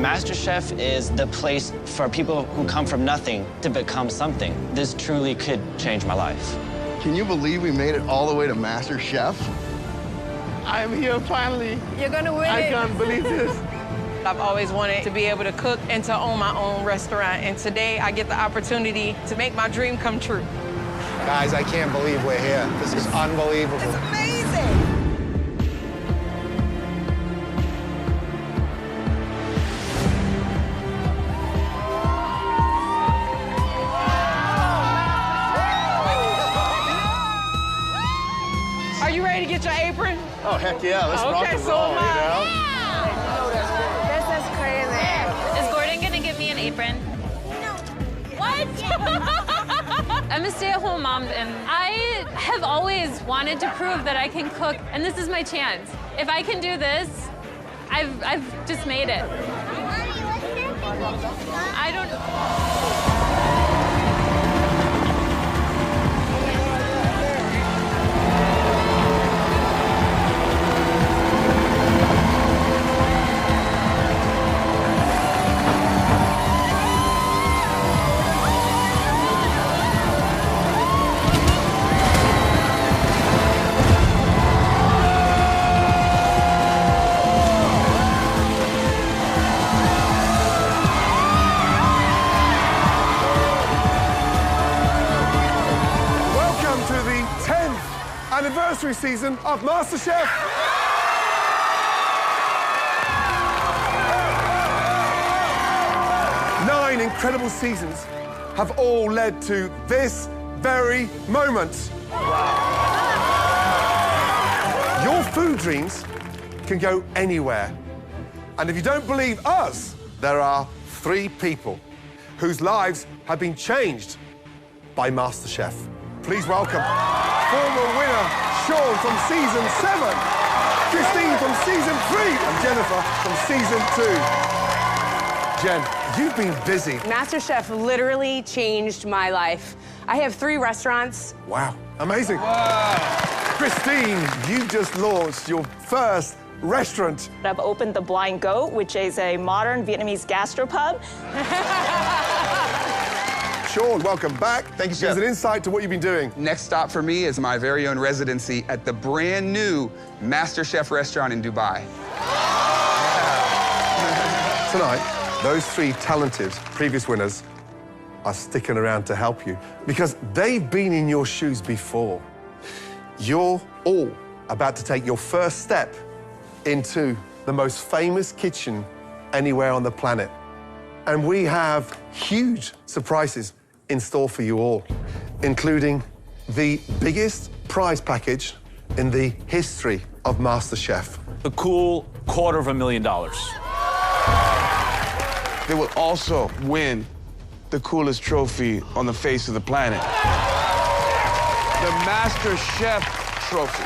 MasterChef is the place for people who come from nothing to become something. This truly could change my life. Can you believe we made it all the way to MasterChef? I'm here finally. You're gonna win I it. can't believe this. I've always wanted to be able to cook and to own my own restaurant. And today I get the opportunity to make my dream come true. Guys, I can't believe we're here. This is unbelievable. It's amazing. Are you ready to get your apron? Oh, heck yeah, let's rock and roll, you know? This is crazy. Is Gordon gonna give me an apron? No. What? I'm a stay-at-home mom, and I have always wanted to prove that I can cook, and this is my chance. If I can do this, I've just made it. I don't. Anniversary season of MasterChef. Nine incredible seasons have all led to this very moment. Your food dreams can go anywhere. And if you don't believe us, there are 3 people whose lives have been changed by MasterChef. Please welcome former winner Sean from season 7, Christine from season 3, and Jennifer from season 2. Jen, you've been busy. MasterChef literally changed my life. I have 3 restaurants. Wow, amazing. Wow. Christine, you just launched your first restaurant. I've opened the Blind Goat, which is a modern Vietnamese gastropub. Sean, welcome back. Thank you, Give us Chef. an insight to what you've been doing. Next stop for me is my very own residency at the brand new MasterChef restaurant in Dubai. Tonight, those 3 talented previous winners are sticking around to help you because they've been in your shoes before. You're all about to take your first step into the most famous kitchen anywhere on the planet. And we have huge surprises in store for you all, including the biggest prize package in the history of MasterChef. A cool $250,000. They will also win the coolest trophy on the face of the planet. The MasterChef trophy.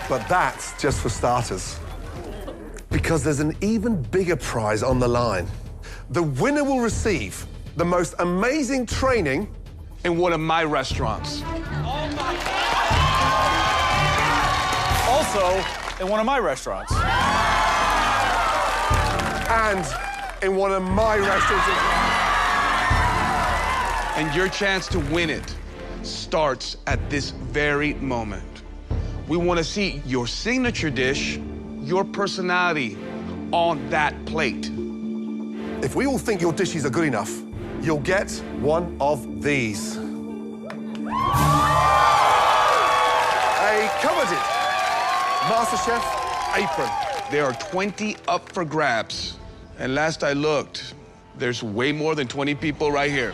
But that's just for starters, because there's an even bigger prize on the line. The winner will receive the most amazing training in one of my restaurants. Also, in one of my restaurants. And in one of my restaurants. And your chance to win it starts at this very moment. We want to see your signature dish, your personality on that plate. If we all think your dishes are good enough, you'll get one of these. A coveted MasterChef apron. There are 20 up for grabs. And last I looked, there's way more than 20 people right here.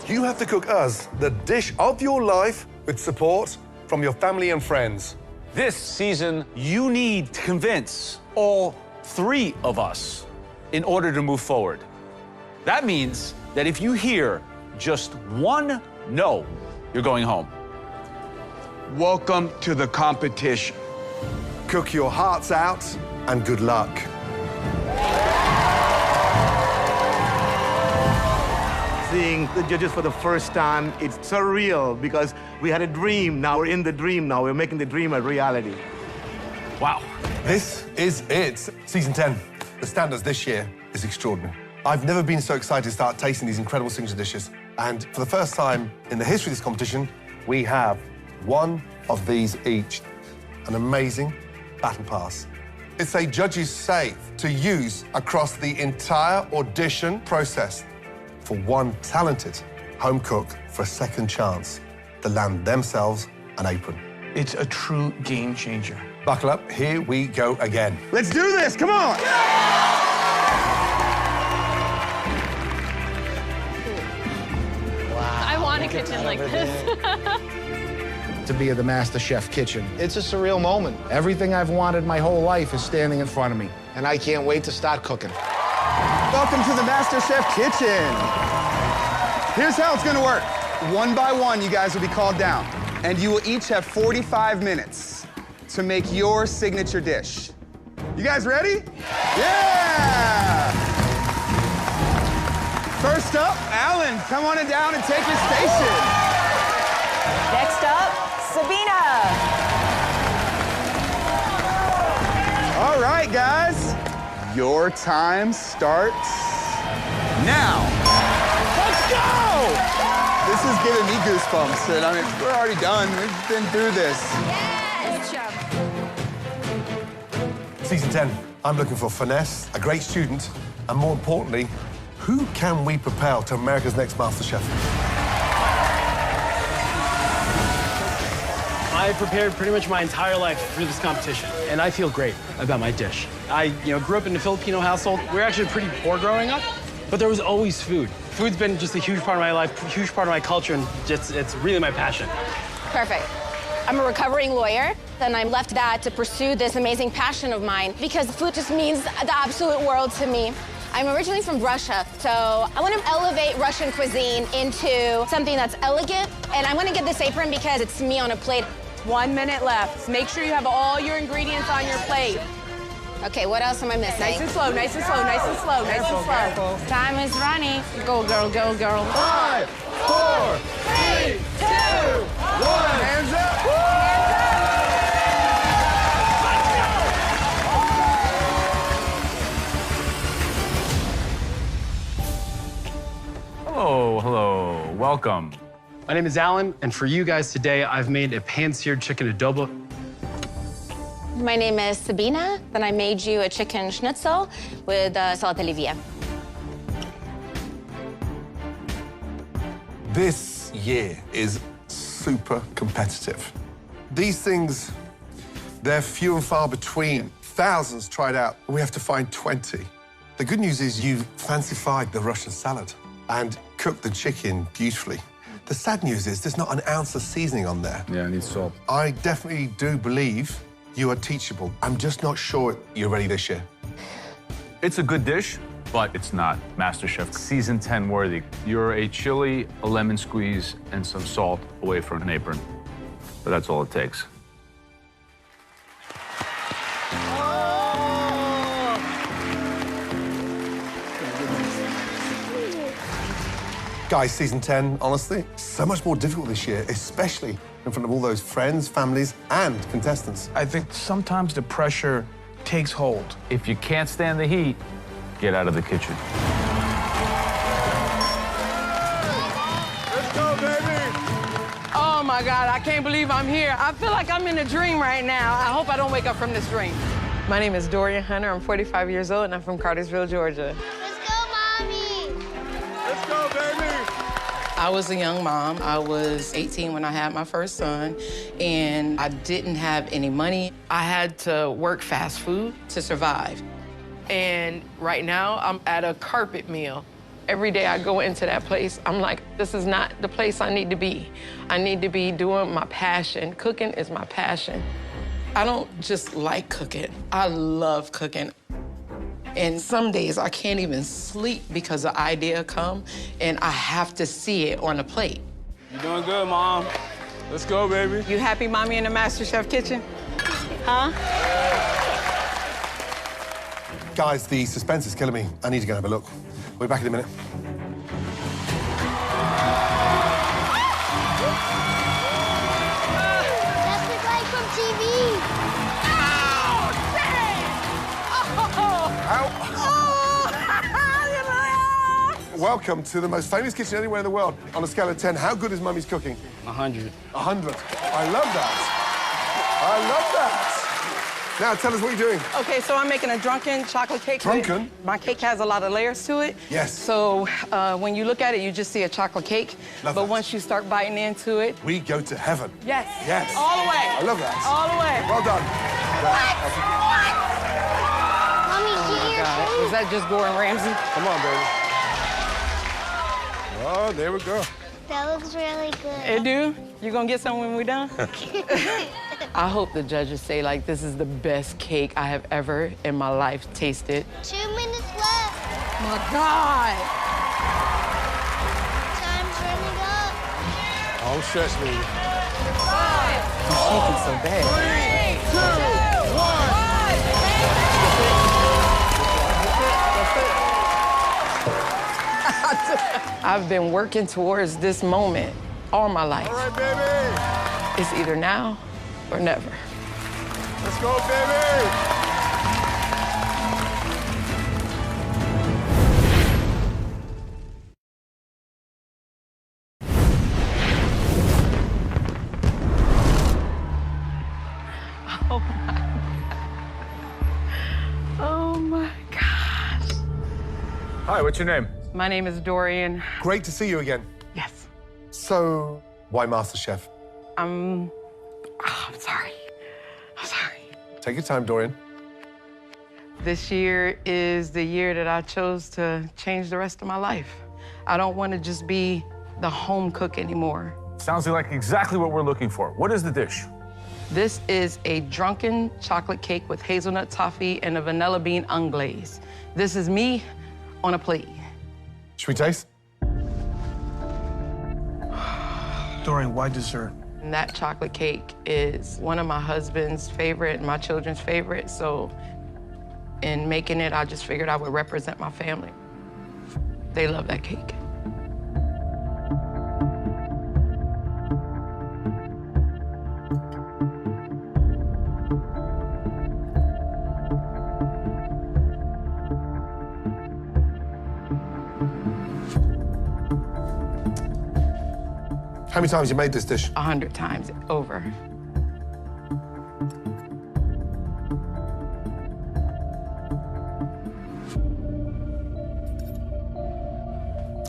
You have to cook us the dish of your life with support from your family and friends. This season, you need to convince all 3 of us in order to move forward. That means that if you hear just one no, you're going home. Welcome to the competition. Cook your hearts out and good luck. Seeing the judges for the first time, it's surreal because we had a dream, now we're in the dream now, we're making the dream a reality. Wow. This is it. Season 10. The standards this year is extraordinary. I've never been so excited to start tasting these incredible signature dishes. And for the first time in the history of this competition, we have one of these each. An amazing battle pass. It's a judge's save to use across the entire audition process for one talented home cook for a second chance to land themselves an apron. It's a true game changer. Buckle up, here we go again. Let's do this, come on! I want a kitchen like this. To be at the MasterChef kitchen. It's a surreal moment. Everything I've wanted my whole life is standing in front of me, and I can't wait to start cooking. Welcome to the MasterChef kitchen. Here's how it's gonna work. One by one, you guys will be called down, and you will each have 45 minutes to make your signature dish. You guys ready? Yeah! First up, Alan, come on down and take your station. Next up, Sabina. All right, guys. Your time starts now. Let's go! This is giving me goosebumps. And I mean, we're already done. We've been through this. Yes! Good job. Season 10, I'm looking for finesse, a great student, and more importantly, who can we propel to America's next MasterChef? I prepared pretty much my entire life for this competition, and I feel great about my dish. I grew up in a Filipino household. We were actually pretty poor growing up, but there was always food. Food's been just a huge part of my life, a huge part of my culture, and it's really my passion. Perfect. I'm a recovering lawyer, and I left that to pursue this amazing passion of mine because food just means the absolute world to me. I'm originally from Russia, so I want to elevate Russian cuisine into something that's elegant, and I want to get this apron because it's me on a plate. 1 minute left. Make sure you have all your ingredients on your plate. Okay, what else am I missing? Nice and slow, nice and slow, nice and slow, nice and slow. Time is running. Go, girl, go, girl. 5, 4, 3, 2, 1. Hands up! Oh, hello, welcome. My name is Alan, and for you guys today, I've made a pan-seared chicken adobo. My name is Sabina, and I made you a chicken schnitzel with salad olivier. This year is super competitive. These things, they're few and far between. Thousands tried out, and we have to find 20. The good news is you've fancified the Russian salad and cooked the chicken beautifully. The sad news is there's not an ounce of seasoning on there. Yeah, I need salt. I definitely do believe you are teachable. I'm just not sure you're ready this year. It's a good dish, but it's not MasterChef Season 10 worthy. You're a chili, a lemon squeeze, and some salt away from an apron. But that's all it takes. Guys, Season 10, honestly, so much more difficult this year, especially in front of all those friends, families, and contestants. I think sometimes the pressure takes hold. If you can't stand the heat, get out of the kitchen. Let's go, baby! Oh my God, I can't believe I'm here. I feel like I'm in a dream right now. I hope I don't wake up from this dream. My name is Dorian Hunter. I'm 45 years old, and I'm from Cartersville, Georgia. Let's go, Mommy! Let's go, baby! I was a young mom. I was 18 when I had my first son, and I didn't have any money. I had to work fast food to survive. And right now, I'm at a carpet meal. Every day I go into that place, I'm like, this is not the place I need to be. I need to be doing my passion. Cooking is my passion. I don't just like cooking. I love cooking. And some days I can't even sleep because the idea come and I have to see it on a plate. You're doing good, Mom. Let's go, baby. You happy, Mommy, in the MasterChef kitchen? Huh? Guys, the suspense is killing me. I need to go have a look. We'll be back in a minute. That's the guy from TV! Ow! welcome to the most famous kitchen anywhere in the world. On a scale of 10, how good is Mummy's cooking? 100. 100. I love that. I love that. Now, tell us what you're doing. Okay, so I'm making a drunken chocolate cake. Drunken? My cake has a lot of layers to it. Yes. So when you look at it, you just see a chocolate cake. Love but that. once you start biting into it... We go to heaven. Yes. Yes. All the way. I love that. All the way. Well done. Mommy, God. Was that just Gordon Ramsay? Come on, baby. Oh, there we go. That looks really good. It do? You gonna get some when we're done? I hope the judges say, like, this is the best cake I have ever in my life tasted. 2 minutes left. Oh, my God. Time's running up. Oh, stretch me. 5. She's shaking so bad. 3, 2, 1. I've been working towards this moment all my life. All right, baby. It's either now or never. Let's go, baby. Oh, my God. Oh, my gosh. Hi, what's your name? My name is Dorian. Great to see you again. Yes. So, why MasterChef? I'm sorry. I'm sorry. Take your time, Dorian. This year is the year that I chose to change the rest of my life. I don't want to just be the home cook anymore. Sounds like exactly what we're looking for. What is the dish? This is a drunken chocolate cake with hazelnut toffee and a vanilla bean unglaze. This is me on a plate. Should we taste? Dorian, why dessert? And that chocolate cake is one of my husband's favorite and my children's favorite, so in making it, I just figured I would represent my family. They love that cake. How many times have you made this dish? 100 times over.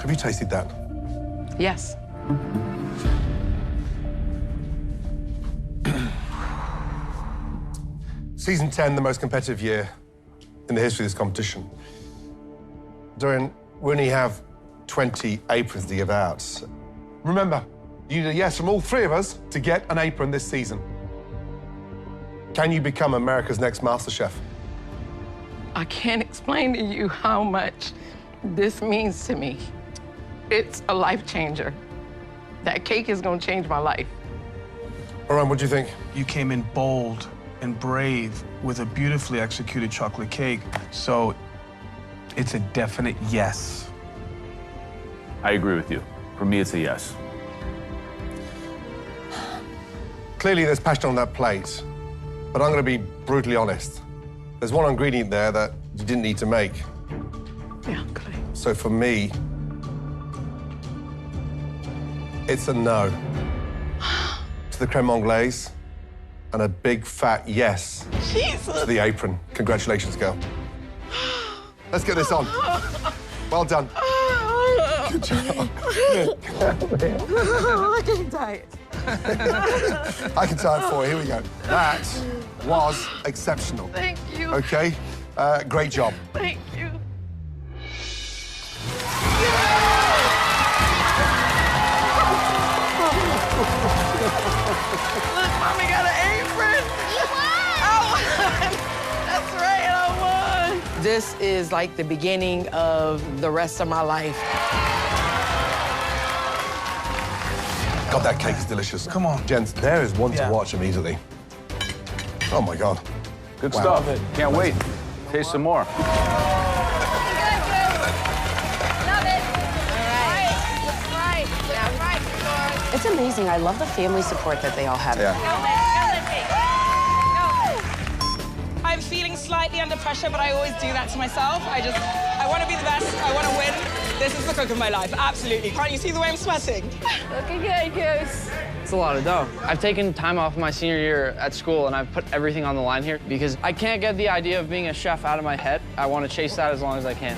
Have you tasted that? Yes. Season 10, the most competitive year in the history of this competition. Dorian, we only have 20 aprons to give out. Remember, you need a yes from all 3 of us to get an apron this season. Can you become America's next MasterChef? I can't explain to you how much this means to me. It's a life changer. That cake is gonna change my life. Orion, what do you think? You came in bold and brave with a beautifully executed chocolate cake, so it's a definite yes. I agree with you. For me, it's a yes. Clearly, there's passion on that plate, but I'm going to be brutally honest. There's one ingredient there that you didn't need to make. Yeah, okay. So for me, it's a no to the creme anglaise and a big fat yes Jesus. to the apron. Congratulations, girl. Let's get this on. Well done. Good job. I can tie it. I can tie it for you. Here we go. That was exceptional. Thank you. Okay, great job. Thank you. Look, Mommy got an apron. You won! I won. That's right, I won. This is like the beginning of the rest of my life. God, that cake is delicious. Come on. Gents, there is one to watch immediately. Oh, my God. Good Wow. stuff. Can't wait. Taste some more. It's amazing. I love the family support that they all have. Yeah. High I'm feeling slightly under pressure, but I always do that to myself. I want to be the best. I want to win. This is the cook of my life, absolutely. Can't you see the way I'm sweating? Looking good, Goose. It's a lot of dough. I've taken time off my senior year at school, and I've put everything on the line here because I can't get the idea of being a chef out of my head. I want to chase that as long as I can.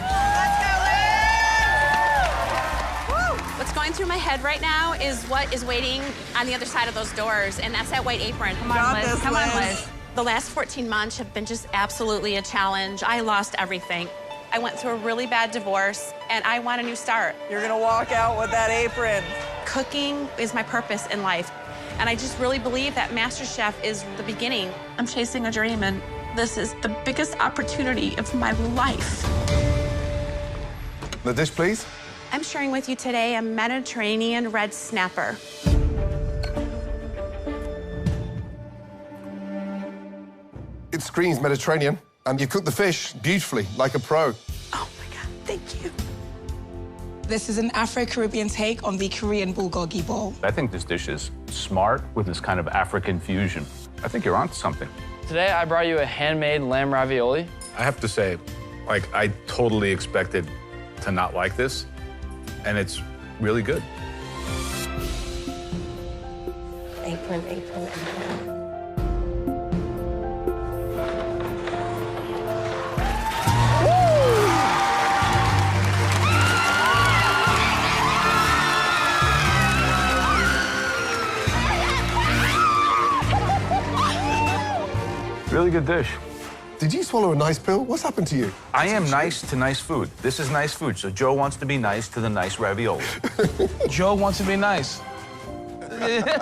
What's going through my head right now is what is waiting on the other side of those doors, and that's that white apron. Come on, Liz. Come on, Liz. The last 14 months have been just absolutely a challenge. I lost everything. I went through a really bad divorce, and I want a new start. You're gonna walk out with that apron. Cooking is my purpose in life, and I just really believe that MasterChef is the beginning. I'm chasing a dream, and this is the biggest opportunity of my life. The dish, please. I'm sharing with you today a Mediterranean red snapper. It screams Mediterranean, and you cook the fish beautifully, like a pro. Oh my God, thank you. This is an Afro-Caribbean take on the Korean bulgogi bowl. I think this dish is smart with this kind of African fusion. I think you're onto something. Today, I brought you a handmade lamb ravioli. I have to say, like, I totally expected to not like this, and it's really good. Apron, apron, apron. Really good dish. Did you swallow a nice pill? What's happened to you? I am nice to nice food. This is nice food, so Joe wants to be nice to the nice ravioli. Joe wants to be nice. We did it.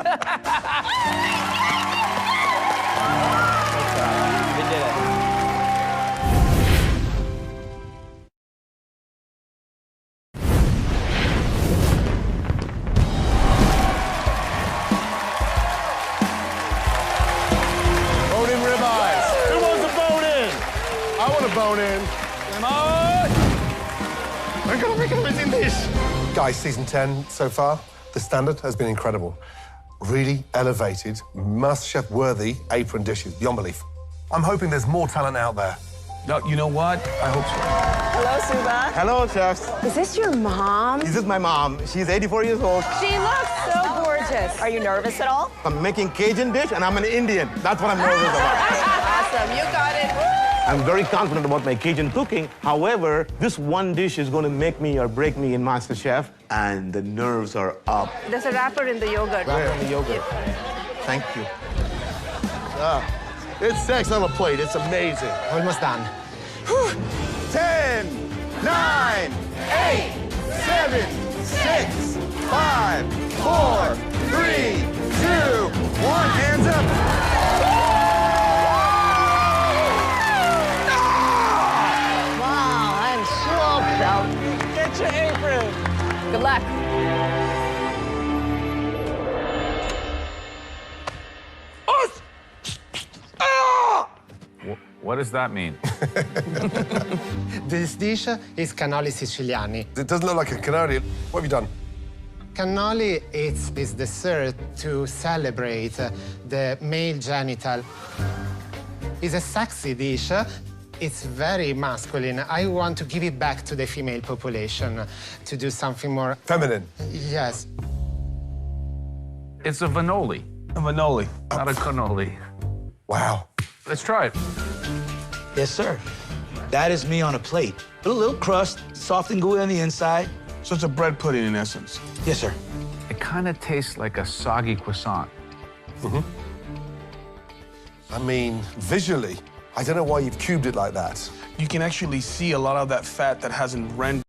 Bone-in ribeyes. Who wants a bone-in? I want a bone-in. Come on! We're gonna be in this. Guys, season 10 so far, the standard has been incredible. Really elevated, MasterChef-worthy apron dishes, beyond belief. I'm hoping there's more talent out there. No, you know what? I hope so. Hello, Suba. Hello, chefs. Is this your mom? This is my mom. She's 84 years old. She looks so gorgeous. Are you nervous at all? I'm making Cajun dish, and I'm an Indian. That's what I'm nervous about. Awesome, you got it. I'm very confident about my Cajun cooking. However, this one dish is going to make me or break me in MasterChef, and the nerves are up. There's a wrapper in the yogurt. Wrapper in the yogurt. Thank you. It's sex on a plate. It's amazing. Almost done. 10, 9, 8, 7, 6, 5, 4, 3, 2, 1. Hands up. Wow, I'm so proud. Get your apron. Good luck. What does that mean? This dish is cannoli siciliani. It doesn't look like a cannoli. What have you done? Cannoli is dessert to celebrate the male genital. It's a sexy dish. It's very masculine. I want to give it back to the female population to do something more... Feminine? Yes. It's a vanoli. A vanoli. Not a cannoli. Wow. Let's try it. Yes, sir. That is me on a plate. A little crust, soft and gooey on the inside. So it's a bread pudding in essence. Yes, sir. It kind of tastes like a soggy croissant. Mm-hmm. I mean, visually, I don't know why you've cubed it like that. You can actually see a lot of that fat that hasn't rendered.